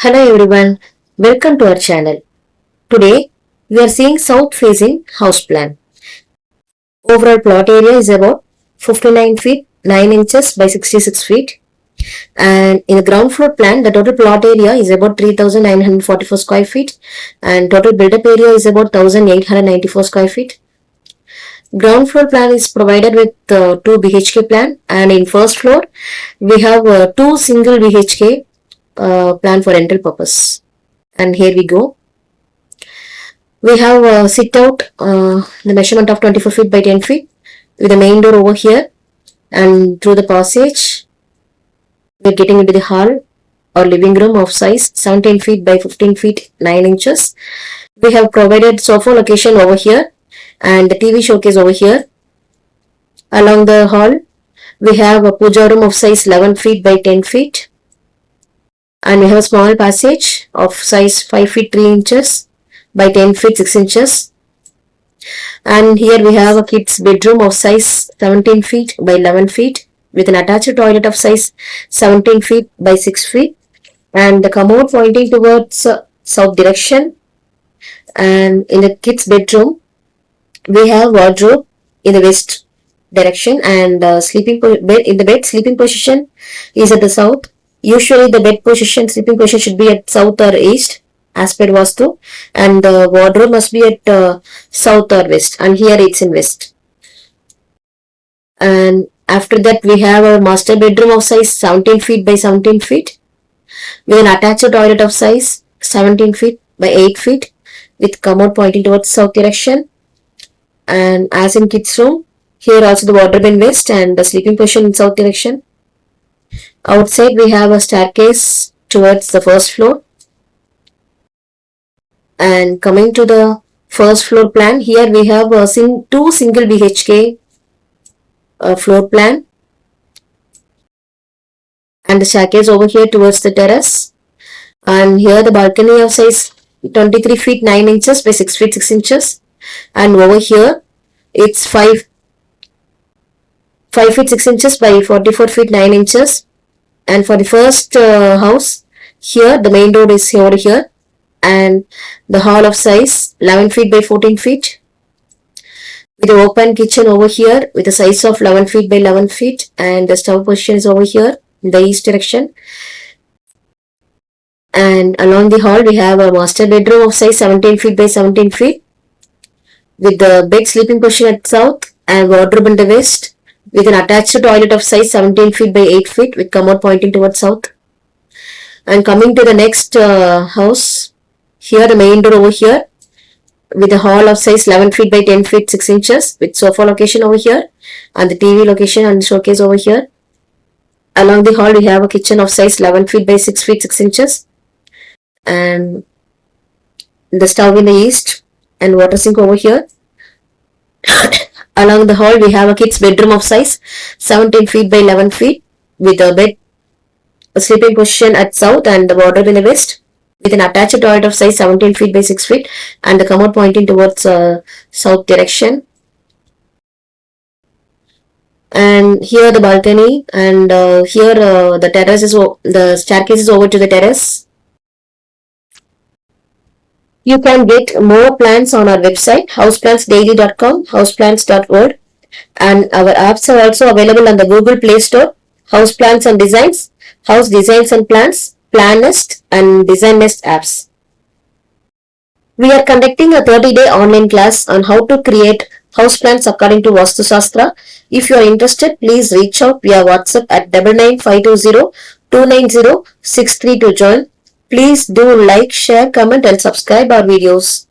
Hello everyone, welcome to our channel. Today we are seeing south facing house plan. Overall plot area is about 59 feet 9 inches by 66 feet, and in the ground floor plan the total plot area is about 3944 square feet and total built up area is about 1894 square feet. Ground floor plan is provided with 2 BHK plan, and in first floor we have 2 single BHK plan for rental purpose. And here we go. We have sit out the measurement of 24 feet by 10 feet with the main door over here, and through the passage we are getting into the hall or living room of size 17 feet by 15 feet 9 inches. We have provided sofa location over here and the TV showcase over here. Along the hall we have a puja room of size 11 feet by 10 feet, and we have a small passage of size 5 feet 3 inches by 10 feet 6 inches. And here we have a kids bedroom of size 17 feet by 11 feet with an attached toilet of size 17 feet by 6 feet, and the commode pointing towards south direction. And in the kids bedroom we have wardrobe in the west direction, and sleeping position is at the south. Usually the bed position, sleeping position should be at south or east as per Vastu, and the wardrobe must be at south or west, and here it's in west. And after that we have a master bedroom of size 17 feet by 17 feet with an attached toilet of size 17 feet by 8 feet with commode pointing towards south direction. And as in kids room, here also the wardrobe in west and the sleeping position in south direction. Outside we have a staircase towards the first floor. And coming to the first floor plan, here we have two single BHK floor plan, and the staircase over here towards the terrace. And here the balcony of size 23 feet 9 inches by 6 feet 6 inches, and over here it's 5 feet 6 inches by 44 feet 9 inches. And for the first house, here the main door is over here, and the hall of size 11 feet by 14 feet with an open kitchen over here with a size of 11 feet by 11 feet, and the stove position is over here in the east direction. And along the hall we have a master bedroom of size 17 feet by 17 feet with the bed sleeping position at south and wardrobe in the west with an attached toilet of size 17 feet by 8 feet with commode pointing towards south. And coming to the next house, here the main door over here with a hall of size 11 feet by 10 feet 6 inches with sofa location over here and the TV location and the showcase over here. Along the hall we have a kitchen of size 11 feet by 6 feet 6 inches, and the stove in the east and water sink over here. Along the hall we have a kids bedroom of size 17 feet by 11 feet with a bed, a sleeping position at south and the wardrobe in the west with an attached toilet of size 17 feet by 6 feet and the commode pointing towards south direction. And here the balcony, and here the terrace is the staircase is over to the terrace. You can get more plans on our website houseplansdaily.com, houseplans.world, and our apps are also available on the Google Play Store: House Plans and Designs, House Designs and Plans, Plan Nest, and Design Nest apps. We are conducting a 30-day online class on how to create house plans according to Vastu Shastra. If you are interested, please reach out via WhatsApp at 99520 290 63 to join. Please do like, share, comment and subscribe our videos.